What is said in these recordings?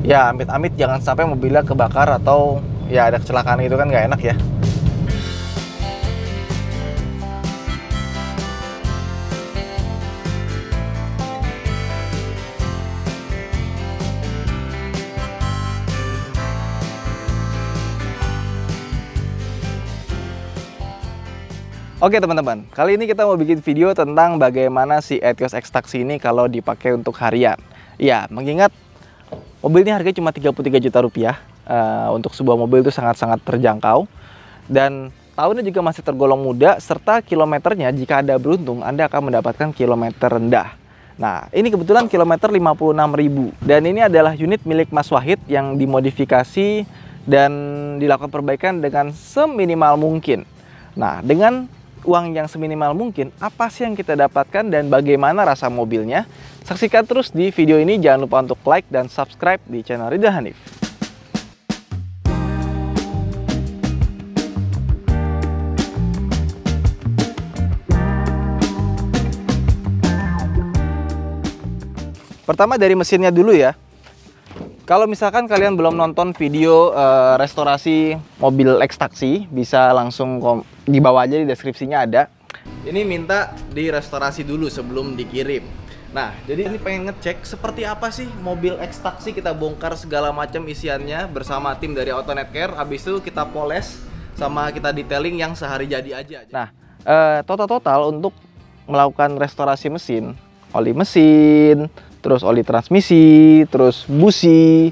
ya amit-amit jangan sampai mobilnya kebakar atau ya ada kecelakaan itu kan nggak enak ya. Oke teman-teman, kali ini kita mau bikin video tentang bagaimana si Etios X-Taxi ini kalau dipakai untuk harian. Ya, mengingat mobil ini harganya cuma 33 juta rupiah. Untuk sebuah mobil itu sangat-sangat terjangkau. Dan tahunnya juga masih tergolong muda, serta kilometernya jika Anda beruntung, Anda akan mendapatkan kilometer rendah. Nah, ini kebetulan kilometer 56.000. Dan ini adalah unit milik Mas Wahid yang dimodifikasi dan dilakukan perbaikan dengan seminimal mungkin. Nah, dengan uang yang seminimal mungkin, apa sih yang kita dapatkan dan bagaimana rasa mobilnya? Saksikan terus di video ini, jangan lupa untuk like dan subscribe di channel Ridha Hanif. Pertama dari mesinnya dulu ya. Kalau misalkan kalian belum nonton video restorasi mobil X-Taxi, bisa langsung di bawah aja di deskripsinya ada. Ini minta direstorasi dulu sebelum dikirim. Nah, jadi ini pengen ngecek seperti apa sih mobil X-Taxi, kita bongkar segala macam isiannya bersama tim dari Autonet Care. Habis itu kita poles sama kita detailing yang sehari jadi aja. Nah, total untuk melakukan restorasi mesin, oli mesin, terus oli transmisi, terus busi,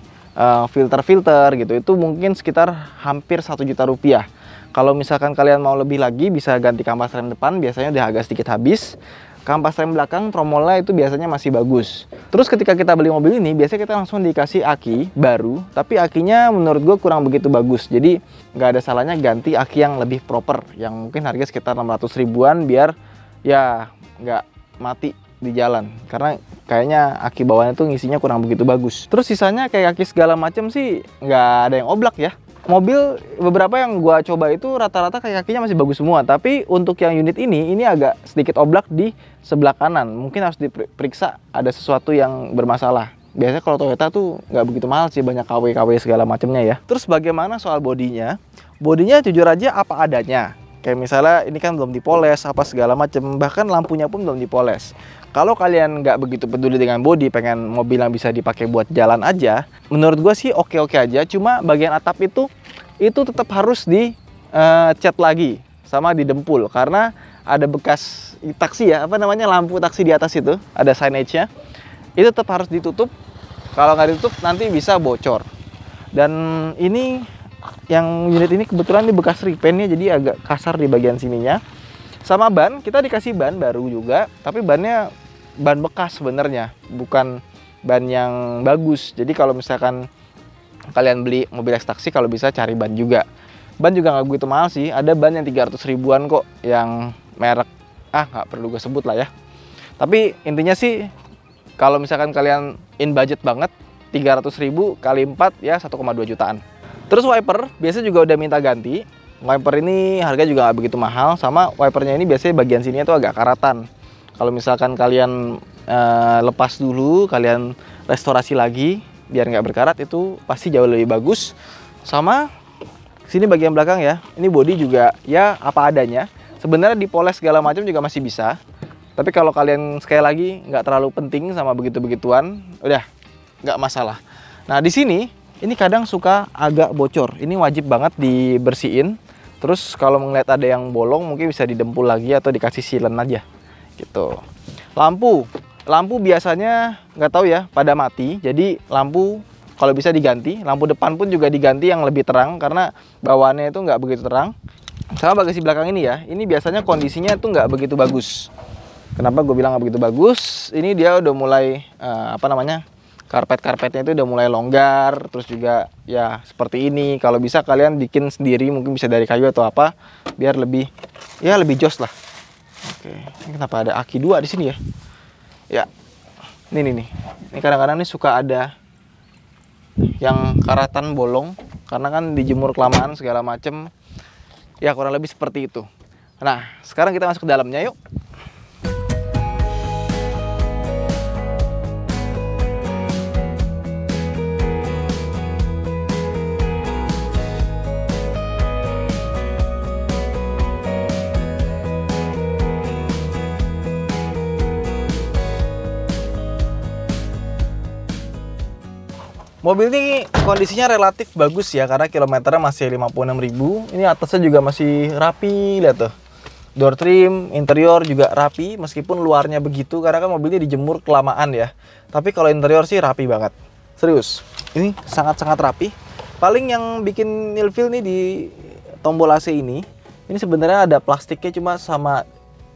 filter-filter gitu, itu mungkin sekitar hampir 1 juta rupiah. Kalau misalkan kalian mau lebih lagi, bisa ganti kampas rem depan, biasanya udah agak sedikit habis. Kampas rem belakang, tromolnya itu biasanya masih bagus. Terus ketika kita beli mobil ini, biasanya kita langsung dikasih aki baru, tapi akinya menurut gue kurang begitu bagus. Jadi nggak ada salahnya ganti aki yang lebih proper, yang mungkin harga sekitar 600 ribuan, biar ya nggak mati di jalan, karena kayaknya aki bawahnya tuh ngisinya kurang begitu bagus. Terus sisanya kayak aki segala macam sih nggak ada yang oblak ya. Mobil beberapa yang gua coba itu rata-rata kayak kakinya masih bagus semua, tapi untuk yang unit ini agak sedikit oblak di sebelah kanan. Mungkin harus diperiksa, ada sesuatu yang bermasalah. Biasanya kalau Toyota tuh nggak begitu mahal sih, banyak KW-KW segala macamnya ya. Terus bagaimana soal bodinya? Bodinya jujur aja apa adanya. Kayak misalnya ini kan belum dipoles apa segala macam, bahkan lampunya pun belum dipoles. Kalau kalian nggak begitu peduli dengan bodi, pengen mobil yang bisa dipakai buat jalan aja, menurut gue sih oke-oke aja. Cuma bagian atap itu tetap harus cat lagi sama didempul, karena ada bekas taksi ya, apa namanya, lampu taksi di atas itu ada signage-nya, itu tetap harus ditutup. Kalau nggak ditutup nanti bisa bocor. Dan ini yang unit ini kebetulan ini bekas repaint ya, jadi agak kasar di bagian sininya. Sama ban, kita dikasih ban baru juga, tapi bannya ban bekas sebenarnya, bukan ban yang bagus. Jadi kalau misalkan kalian beli mobil X-Taxi, kalau bisa cari ban juga. Ban juga nggak begitu mahal sih, ada ban yang 300 ribuan kok, yang merek nggak perlu gue sebut lah ya. Tapi intinya sih, kalau misalkan kalian in budget banget, 300 ribu kali 4 ya 1,2 jutaan. Terus wiper biasa juga udah minta ganti. Wiper ini harga juga nggak begitu mahal, sama wipernya ini biasanya bagian sininya tuh agak karatan. Kalau misalkan kalian lepas dulu, kalian restorasi lagi biar nggak berkarat, itu pasti jauh lebih bagus. Sama sini bagian belakang ya, ini bodi juga ya apa adanya. Sebenarnya dipoles segala macam juga masih bisa. Tapi kalau kalian sekali lagi nggak terlalu penting sama begitu-begituan, udah nggak masalah. Nah di sini ini kadang suka agak bocor, ini wajib banget dibersihin. Terus kalau melihat ada yang bolong, mungkin bisa didempul lagi atau dikasih silen aja gitu. Lampu biasanya nggak tahu ya, pada mati. Jadi lampu kalau bisa diganti. Lampu depan pun juga diganti yang lebih terang, karena bawaannya itu nggak begitu terang. Sama bagasi belakang ini ya, ini biasanya kondisinya itu nggak begitu bagus. Kenapa gue bilang nggak begitu bagus? Ini dia udah mulai karpet-karpetnya itu udah mulai longgar. Terus juga ya seperti ini. Kalau bisa kalian bikin sendiri, mungkin bisa dari kayu atau apa, biar lebih jos lah. Oke, ini kenapa ada aki 2 di sini ya? Ya, ini nih. Ini kadang-kadang nih suka ada yang karatan bolong, karena kan dijemur kelamaan segala macem. Ya kurang lebih seperti itu. Nah, sekarang kita masuk ke dalamnya yuk. Mobil ini kondisinya relatif bagus ya, karena kilometernya masih 56.000. Ini atasnya juga masih rapi, lihat tuh. Door trim, interior juga rapi, meskipun luarnya begitu, karena kan mobilnya dijemur kelamaan ya. Tapi kalau interior sih rapi banget. Serius, ini sangat-sangat rapi. Paling yang bikin ilfeel nih di tombol AC ini sebenarnya ada plastiknya, cuma sama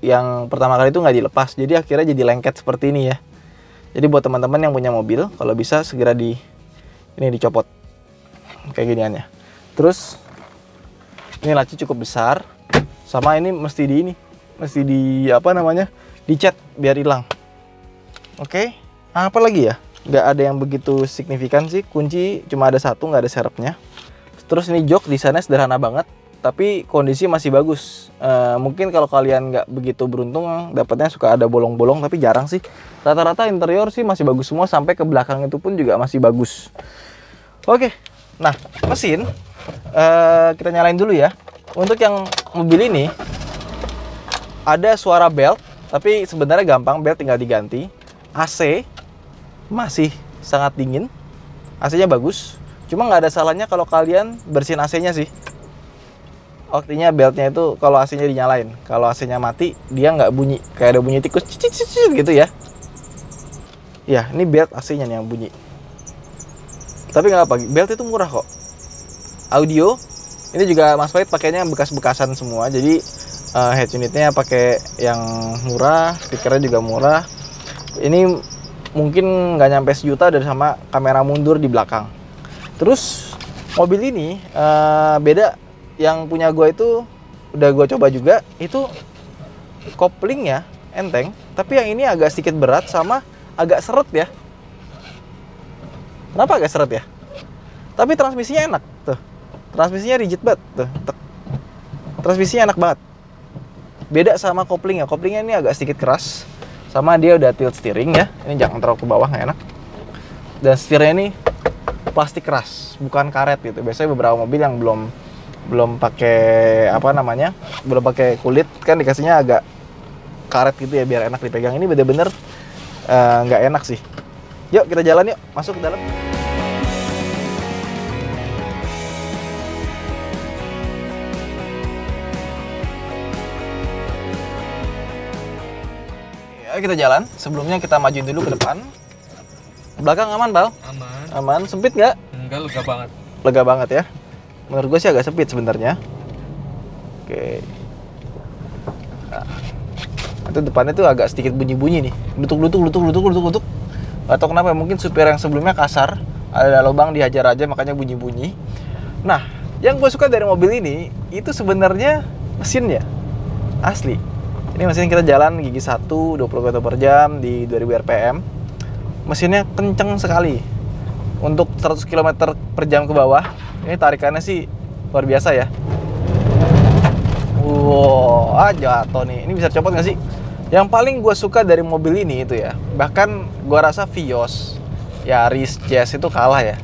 yang pertama kali itu nggak dilepas. Jadi akhirnya jadi lengket seperti ini ya. Jadi buat teman-teman yang punya mobil, kalau bisa segera ini dicopot kayak giniannya. Terus ini laci cukup besar, sama ini mesti dicat biar hilang. Oke, apa lagi ya? Nggak ada yang begitu signifikan sih. Kunci cuma ada satu, nggak ada serepnya. Terus ini jok desainnya sederhana banget, tapi kondisi masih bagus. Mungkin kalau kalian nggak begitu beruntung, dapatnya suka ada bolong-bolong, tapi jarang sih. Rata-rata interior sih masih bagus semua, sampai ke belakang itu pun juga masih bagus. Oke, nah mesin kita nyalain dulu ya. Untuk yang mobil ini ada suara belt, tapi sebenarnya gampang, belt tinggal diganti. AC masih sangat dingin, AC-nya bagus. Cuma nggak ada salahnya kalau kalian bersihin AC-nya sih. Artinya beltnya itu kalau AC-nya dinyalain, kalau AC-nya mati dia nggak bunyi, kayak ada bunyi tikus cicit gitu ya. Ya, ini belt AC-nya nih yang bunyi. Tapi nggak apa, belt itu murah kok. Audio ini juga Mas Pait pakainya bekas-bekasan semua, jadi head unitnya pakai yang murah, speakernya juga murah. Ini mungkin nggak nyampe sejuta, dan sama kamera mundur di belakang. Terus mobil ini beda, yang punya gue itu udah gue coba juga, itu koplingnya enteng, tapi yang ini agak sedikit berat sama agak seret ya. Kenapa agak seret ya? Tapi transmisinya enak tuh. Transmisinya rigid banget tuh. Transmisinya enak banget. Beda sama koplingnya. Koplingnya ini agak sedikit keras. Sama dia udah tilt steering ya. Ini jangan terlalu ke bawah, nggak enak. Dan setirnya ini plastik keras, bukan karet gitu. Biasanya beberapa mobil yang belum pakai belum pakai kulit kan dikasihnya agak karet gitu ya, biar enak dipegang. Ini bener-bener nggak enak sih. Yuk kita jalan yuk, masuk ke dalam. Ayo kita jalan. Sebelumnya kita majuin dulu ke depan. Belakang aman, Bal? Aman. Aman. Sempit nggak? Enggak, lega banget. Lega banget ya. Menurut gue sih agak sempit sebenarnya. Oke. Nah, itu depannya tuh agak sedikit bunyi-bunyi nih. Lutuk. Atau kenapa? Mungkin supir yang sebelumnya kasar, ada lubang dihajar aja makanya bunyi-bunyi. Nah, yang gue suka dari mobil ini itu sebenarnya mesinnya. Asli. Ini mesin kita jalan gigi 1, 20 km per jam di 2000 rpm. Mesinnya kenceng sekali. Untuk 100 km per jam ke bawah, ini tarikannya sih luar biasa ya. Wow, jatuh nih. Ini bisa copot nggak sih? Yang paling gue suka dari mobil ini itu ya, bahkan gue rasa Vios, Yaris, Jazz itu kalah ya.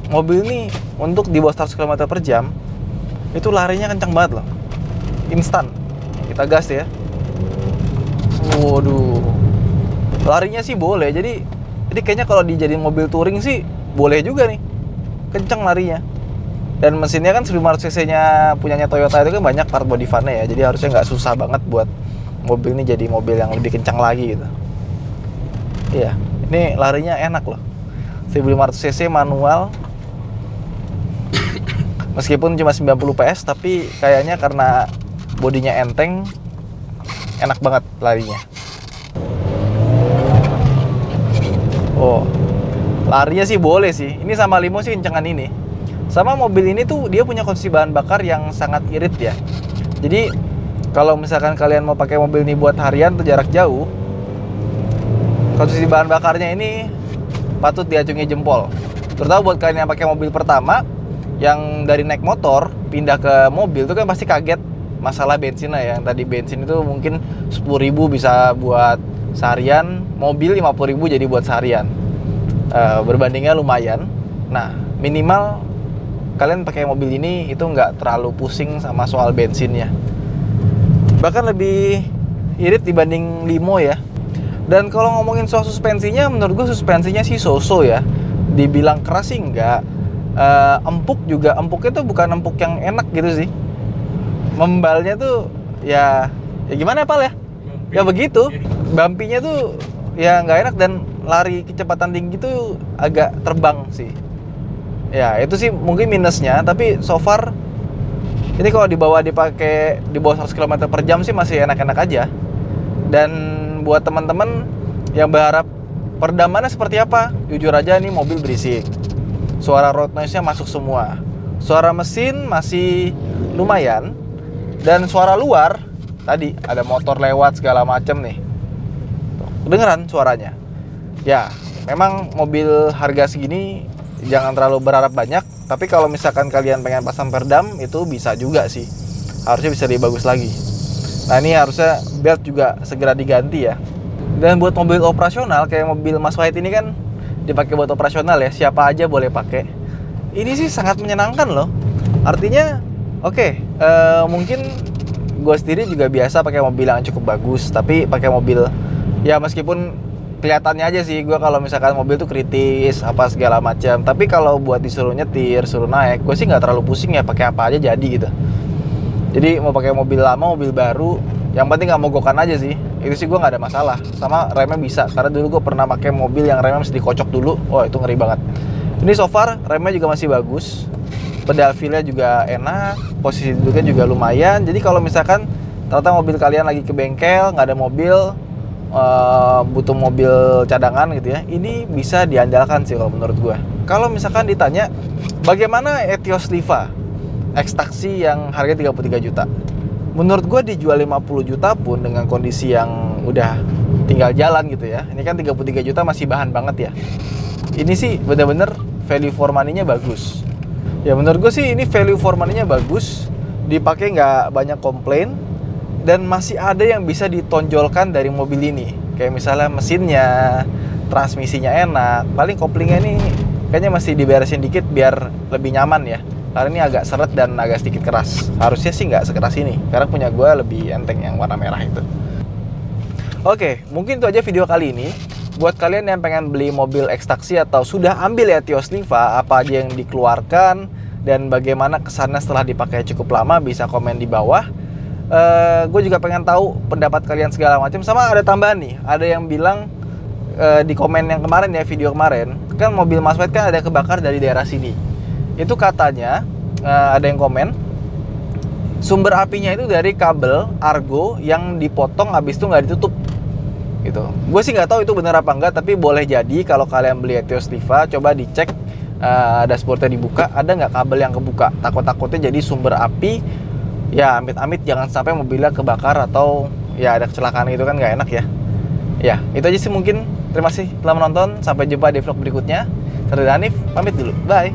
Mobil ini untuk di bawah 100 km per jam, itu larinya kencang banget loh. Instan. Kita gas ya. Waduh, larinya sih boleh. Jadi kayaknya kalau dijadiin mobil touring sih boleh juga nih, kenceng larinya. Dan mesinnya kan 1500 cc nya punyanya Toyota itu kan banyak part body fan-nya ya, jadi harusnya nggak susah banget buat mobil ini jadi mobil yang lebih kencang lagi gitu. Iya, ini larinya enak loh. 1500 cc manual, meskipun cuma 90 PS, tapi kayaknya karena bodinya enteng, enak banget larinya. Oh, larinya sih boleh sih. Ini sama limo sih kencengan ini. Sama mobil ini tuh dia punya konsumsi bahan bakar yang sangat irit ya. Jadi kalau misalkan kalian mau pakai mobil ini buat harian atau jarak jauh, konsumsi bahan bakarnya ini patut diacungi jempol. Terutama buat kalian yang pakai mobil pertama, yang dari naik motor pindah ke mobil itu kan pasti kaget masalah bensinnya ya. Yang tadi bensin itu mungkin 10.000 bisa buat seharian, mobil 50.000 jadi buat seharian. Berbandingnya lumayan. Nah, minimal kalian pakai mobil ini itu nggak terlalu pusing sama soal bensinnya. Bahkan lebih irit dibanding limo ya. Dan kalau ngomongin soal suspensinya, menurut gue suspensinya sih so-so ya. dibilang keras sih enggak. Empuk juga, empuknya tuh bukan empuk yang enak gitu sih. Membalnya tuh ya gimana ya Pal ya? Ya begitu. Bampinya tuh ya nggak enak, dan lari kecepatan tinggi tuh agak terbang sih. Ya itu sih mungkin minusnya, tapi so far ini kalau dipakai di bawah 100 km per jam sih masih enak-enak aja. Dan buat teman-teman yang berharap peredamannya seperti apa, jujur aja nih mobil berisik. Suara road noise-nya masuk semua. Suara mesin masih lumayan. Dan suara luar, tadi ada motor lewat segala macem nih. Tuh, kedengeran suaranya. Ya, memang mobil harga segini jangan terlalu berharap banyak. Tapi kalau misalkan kalian pengen pasang peredam, itu bisa juga sih. Harusnya bisa lebih bagus lagi. Nah ini harusnya belt juga segera diganti ya. Dan buat mobil operasional kayak mobil Mas Wahid ini kan dipakai buat operasional ya, siapa aja boleh pakai. Ini sih sangat menyenangkan loh. Artinya mungkin gue sendiri juga biasa pakai mobil yang cukup bagus, tapi pakai mobil ya meskipun kelihatannya aja sih gue kalau misalkan mobil tuh kritis apa segala macam, tapi kalau buat disuruh nyetir, suruh naik, gue sih nggak terlalu pusing ya, pakai apa aja jadi gitu. Jadi mau pakai mobil lama, mobil baru, yang penting nggak mogokan aja sih. Itu sih gue nggak ada masalah. Sama remnya bisa, karena dulu gue pernah pakai mobil yang remnya mesti dikocok dulu. Wah itu ngeri banget. Ini so far remnya juga masih bagus, pedal feel-nya juga enak, posisi duduknya juga lumayan. Jadi kalau misalkan ternyata mobil kalian lagi ke bengkel, nggak ada mobil, butuh mobil cadangan gitu ya, ini bisa diandalkan sih kalau menurut gue. Kalau misalkan ditanya bagaimana Etios Liva X-Taxi yang harga 33 juta, menurut gue dijual 50 juta pun dengan kondisi yang udah tinggal jalan gitu ya. Ini kan 33 juta masih bahan banget ya. Ini sih bener-bener value for money-nya bagus. Ya menurut gue sih ini value for money-nya bagus, dipakai nggak banyak komplain, dan masih ada yang bisa ditonjolkan dari mobil ini. Kayak misalnya mesinnya, transmisinya enak, paling koplingnya ini kayaknya masih diberesin dikit biar lebih nyaman ya. Karena ini agak seret dan agak sedikit keras. Harusnya sih nggak sekeras ini, karena punya gue lebih enteng yang warna merah itu. Oke, mungkin itu aja video kali ini. Buat kalian yang pengen beli mobil X-Taxi atau sudah ambil Etios Liva, apa aja yang dikeluarkan dan bagaimana kesannya setelah dipakai cukup lama, bisa komen di bawah. Gue juga pengen tahu pendapat kalian segala macam. Sama ada tambahan nih, ada yang bilang di komen yang kemarin ya, video kemarin, kan mobil Mas Wahid kan ada kebakar dari daerah sini. Itu katanya ada yang komen sumber apinya itu dari kabel argo yang dipotong habis itu nggak ditutup gitu. Gue sih nggak tahu itu benar apa enggak, tapi boleh jadi kalau kalian beli Etios Liva, coba dicek dashboardnya dibuka, ada nggak kabel yang kebuka. Takut-takutnya jadi sumber api ya, amit-amit jangan sampai mobilnya kebakar atau ya ada kecelakaan gitu kan nggak enak ya. Ya itu aja sih mungkin. Terima kasih telah menonton, sampai jumpa di vlog berikutnya. Saya Hanif, pamit dulu, bye.